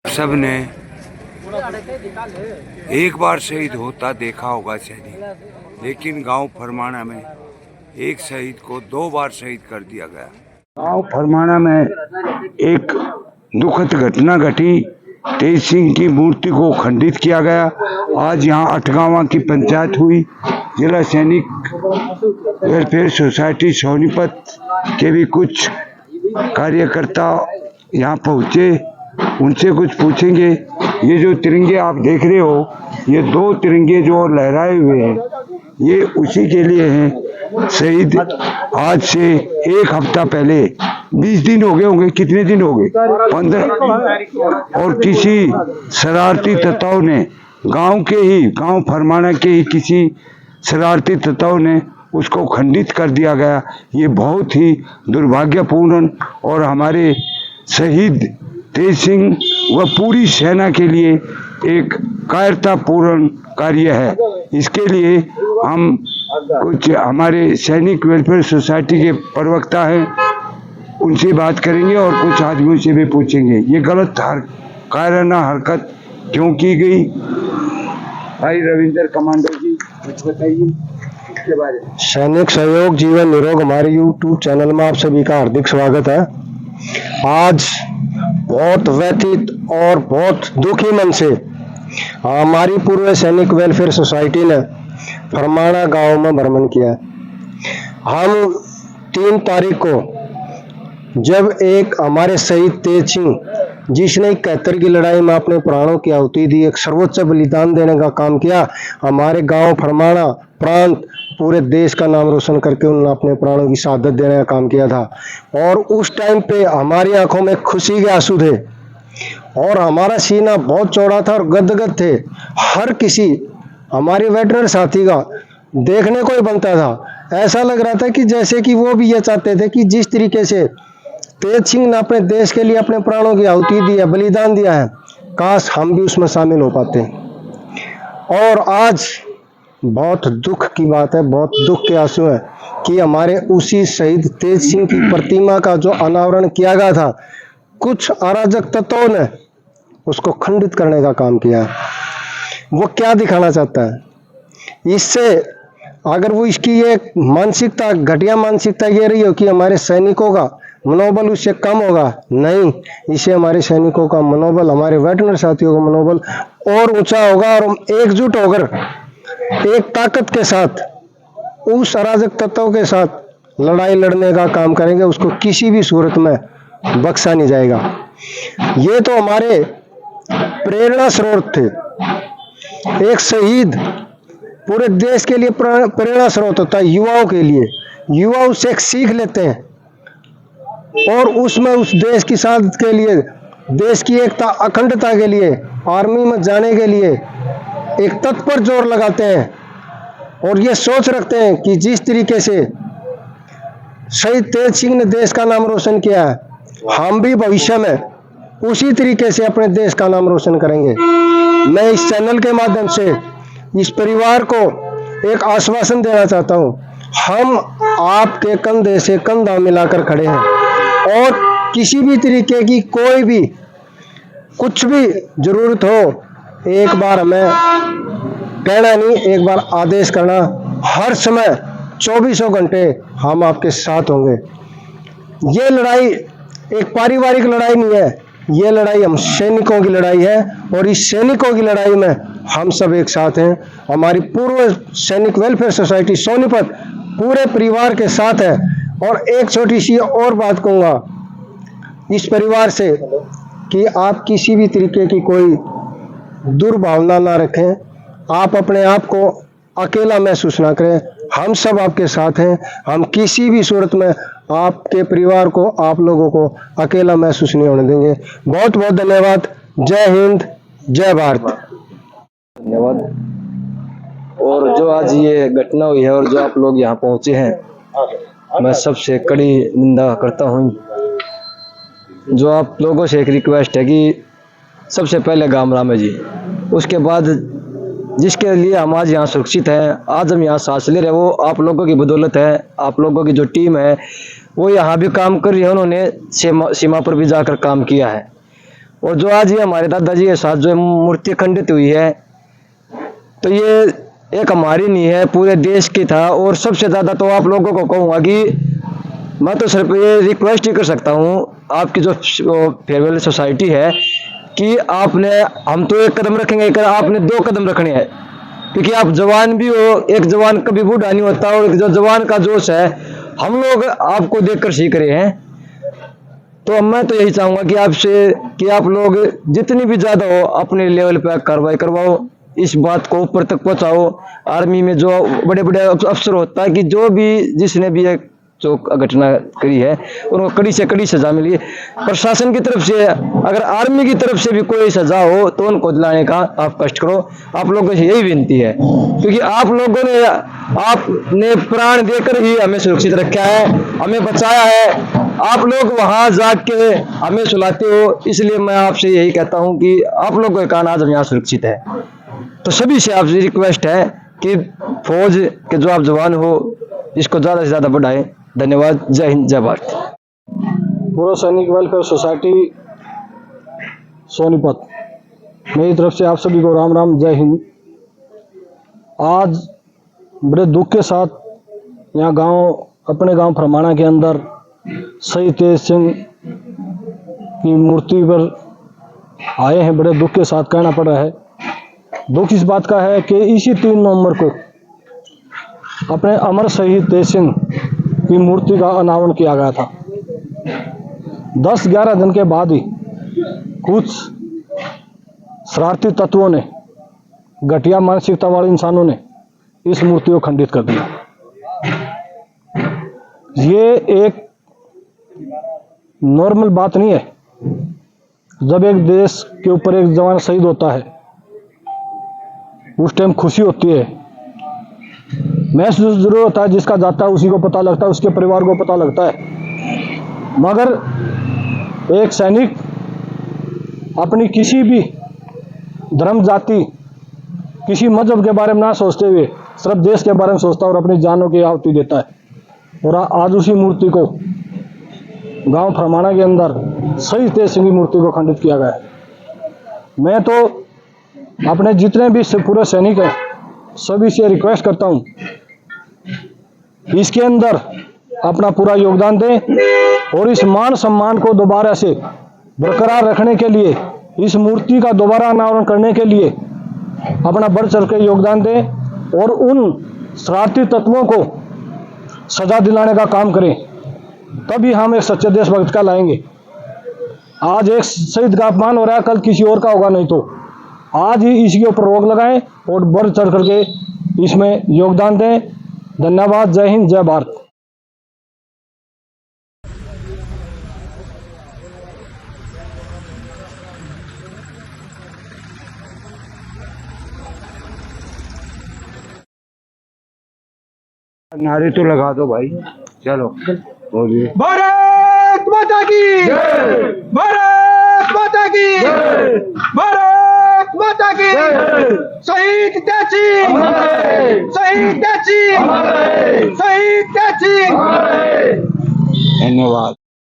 सबने एक बार शहीद होता देखा होगा सैनिक, लेकिन गांव फरमाना में एक शहीद को 2 बार शहीद कर दिया गया। गांव फरमाना में एक दुखद घटना घटी। तेज सिंह की मूर्ति को खंडित किया गया। आज यहाँ अटगावा की पंचायत हुई। जिला सैनिक वेलफेयर सोसाइटी सोनीपत के भी कुछ कार्यकर्ता यहाँ पहुँचे, उनसे कुछ पूछेंगे। ये जो तिरंगे आप देख रहे हो, ये 2 तिरंगे जो लहराए हुए हैं, ये उसी के लिए हैं। शहीद आज से 1 हफ्ता पहले 20 दिन हो गए होंगे, कितने दिन हो गए, 15, और किसी शरारती तत्वों ने गांव फरमाना के ही किसी शरारती तत्वों ने उसको खंडित कर दिया गया। ये बहुत ही दुर्भाग्यपूर्ण और हमारे शहीद तेज सिंह व पूरी सेना के लिए एक कायरतापूर्ण कार्य है। इसके लिए हम कुछ हमारे सैनिक वेलफेयर सोसाइटी के प्रवक्ता हैं, उनसे बात करेंगे और कुछ आदमियों से भी पूछेंगे ये गलत कायराना हरकत क्यों की गई। भाई रविंद्र कमांडो जी, कुछ बताइए इसके बारे में। सैनिक सहयोग जीवन निरोग हमारे यूट्यूब चैनल में आप सभी का हार्दिक स्वागत है। आज बहुत व्यथित और बहुत दुखी मन से हमारी पूर्व सैनिक वेलफेयर सोसाइटी ने फरमाना गांव में भ्रमण किया। हम 3 तारीख को जब एक हमारे शहीद तेज सिंह, जिसने 71 की लड़ाई में अपने प्राणों की आहुति दी, एक सर्वोच्च बलिदान देने का काम किया, हमारे गांव फरमाना प्रांत पूरे देश का नाम रोशन करके उन्होंने अपने प्राणों की शहादत देने का काम किया था। और उस टाइम पे हमारी आंखों में खुशी के आंसू थे और हमारा सीना बहुत चौड़ा था और गदगद थे। हर किसी हमारे वेटरन साथी का देखने को ही बनता था। ऐसा लग रहा था कि जैसे कि वो भी ये चाहते थे कि जिस तरीके से तेज सिंह ने अपने देश के लिए अपने प्राणों की आहुति दी है, बलिदान दिया है, काश हम भी उसमें शामिल हो पाते। और आज बहुत दुख की बात है, बहुत दुख के आंसू है कि हमारे उसी शहीद तेज सिंह की प्रतिमा का जो अनावरण किया गया था, कुछ अराजक तत्वों ने उसको खंडित करने का काम किया। वो क्या दिखाना चाहता है इससे? अगर वो इसकी एक मानसिकता, घटिया मानसिकता ये रही हो कि हमारे सैनिकों का मनोबल उससे कम होगा, नहीं, इसे हमारे सैनिकों का मनोबल, हमारे वेटरनर साथियों का मनोबल और ऊंचा होगा और हम एकजुट होकर एक ताकत के साथ उस अराजक तत्वों के साथ लड़ाई लड़ने का काम करेंगे। उसको किसी भी सूरत में बख्शा नहीं जाएगा। ये तो हमारे प्रेरणा स्रोत थे। एक शहीद पूरे देश के लिए प्रेरणा स्रोत होता है, युवाओं के लिए। युवा उससे एक सीख लेते हैं और उसमें उस देश की शहादत के लिए, देश की एकता अखंडता के लिए, आर्मी में जाने के लिए एक तत्पर जोर लगाते हैं और ये सोच रखते हैं कि जिस तरीके से शहीद तेज सिंह ने देश का नाम रोशन किया है, हम भी भविष्य में उसी तरीके से अपने देश का नाम रोशन करेंगे। मैं इस चैनल के माध्यम से इस परिवार को एक आश्वासन देना चाहता हूं, हम आपके कंधे से कंधा मिलाकर खड़े हैं और किसी भी तरीके की कोई भी कुछ भी जरूरत हो, एक बार हमें कहना नहीं, एक बार आदेश करना। हर समय 24 घंटे हम आपके साथ होंगे। ये लड़ाई एक पारिवारिक लड़ाई नहीं है, ये लड़ाई हम सैनिकों की लड़ाई है और इस सैनिकों की लड़ाई में हम सब एक साथ हैं। हमारी पूर्व सैनिक वेलफेयर सोसाइटी सोनीपत पूरे परिवार के साथ है। और एक छोटी सी और बात कहूँगा इस परिवार से कि आप किसी भी तरीके की कोई दुर्भावना ना रखें, आप अपने आप को अकेला महसूस ना करें। हम सब आपके साथ हैं। हम किसी भी सूरत में आपके परिवार को, आप लोगों को अकेला महसूस नहीं होने देंगे। बहुत बहुत धन्यवाद। जय हिंद, जय भारत। धन्यवाद। और जो आज ये घटना हुई है और जो आप लोग यहाँ पहुँचे हैं, मैं सबसे कड़ी निंदा करता हूँ। जो आप लोगों से एक रिक्वेस्ट है कि सबसे पहले गाम रामे जी, उसके बाद जिसके लिए हम आज यहाँ सुरक्षित हैं, आज हम यहाँ सांस ले रहे हैं, वो आप लोगों की बदौलत है। आप लोगों की जो टीम है वो यहाँ भी काम कर रही है, उन्होंने सीमा पर भी जाकर काम किया है। और जो आज ये हमारे दादाजी के साथ जो मूर्ति खंडित हुई है, तो ये एक हमारी नहीं है, पूरे देश की था। और सबसे ज़्यादा तो आप लोगों को कहूँगा कि मैं तो सिर्फ ये रिक्वेस्ट ही कर सकता हूँ आपकी जो फेयरवेल सोसाइटी है कि आपने, हम तो एक कदम रखेंगे, आपने 2 कदम रखने हैं, क्योंकि आप जवान भी हो। एक जवान कभी बूढ़ा नहीं होता, और जो जवान का जोश है हम लोग आपको देखकर सीख रहे हैं। तो मैं तो यही चाहूँगा कि आपसे कि आप लोग जितनी भी ज़्यादा हो अपने लेवल पर कार्रवाई करवाओ, इस बात को ऊपर तक पहुँचाओ। आर्मी में जो बड़े बड़े अफसर होता है कि जो भी जिसने भी एक जो घटना करी है उनको कड़ी से कड़ी सजा मिली। प्रशासन की तरफ से, अगर आर्मी की तरफ से भी कोई सजा हो तो उनको दिलाने का आप कष्ट करो। आप लोगों से यही विनती है, क्योंकि आप लोगों ने, आपने प्राण देकर ही हमें सुरक्षित रखा है, हमें बचाया है। आप लोग वहां जाके हमें सुलाते हो, इसलिए मैं आपसे यही कहता हूं कि आप लोगों के कारण आज हम यहाँ सुरक्षित है। तो सभी से आपसे रिक्वेस्ट है कि फौज के जो आप जवान हो इसको ज्यादा से ज्यादा बढ़ाएं। धन्यवाद। जय हिंद, जय भारत। पूर्व सैनिक वेलफेयर सोसाइटी सोनीपत, मेरी तरफ से आप सभी को राम राम, जय हिंद। आज बड़े दुख के साथ यहाँ अपने गांव फरमाना के अंदर शहीद तेज सिंह की मूर्ति पर आए हैं। बड़े दुख के साथ कहना पड़ रहा है। दुख इस बात का है कि इसी 3 नवंबर को अपने अमर शहीद तेज सिंह की मूर्ति का अनावरण किया गया था। 10-11 दिन के बाद ही कुछ शरारती तत्वों ने, घटिया मानसिकता वाले इंसानों ने इस मूर्ति को खंडित कर दिया। ये एक नॉर्मल बात नहीं है। जब एक देश के ऊपर एक जवान शहीद होता है उस टाइम खुशी होती है, महसूस जरूर होता है। जिसका जाता है उसी को पता लगता है, उसके परिवार को पता लगता है। मगर एक सैनिक अपनी किसी भी धर्म, जाति, किसी मजहब के बारे में ना सोचते हुए सिर्फ देश के बारे में सोचता है और अपनी जानों की आहुति देता है। और आज उसी मूर्ति को गांव फरमाना के अंदर शहीद तेज सिंह की मूर्ति को खंडित किया गया है। मैं तो अपने जितने भी पूरे सैनिक हैं सभी से रिक्वेस्ट करता हूं, इसके अंदर अपना पूरा योगदान दें और इस मान सम्मान को दोबारा से बरकरार रखने के लिए, इस मूर्ति का दोबारा अनावरण करने के लिए अपना बढ़ चढ़ के योगदान दें और उन शरारती तत्वों को सजा दिलाने का काम करें। तभी हम एक सच्चे देशभक्त का लाएंगे। आज एक शहीद का अपमान हो रहा है, कल किसी और का होगा। नहीं तो आज ही इसके ऊपर रोक लगाएं और बढ़ चढ़ करके इसमें योगदान दें। धन्यवाद। जय हिंद, जय भारत। नारे तो लगा दो भाई, चलो बोलिए। भारत माता की जय, भारत माता की जय, भारत माता की जय। शहीद तेज सिंह, शहीद तेज सिंह, शहीद तेज सिंह। धन्यवाद।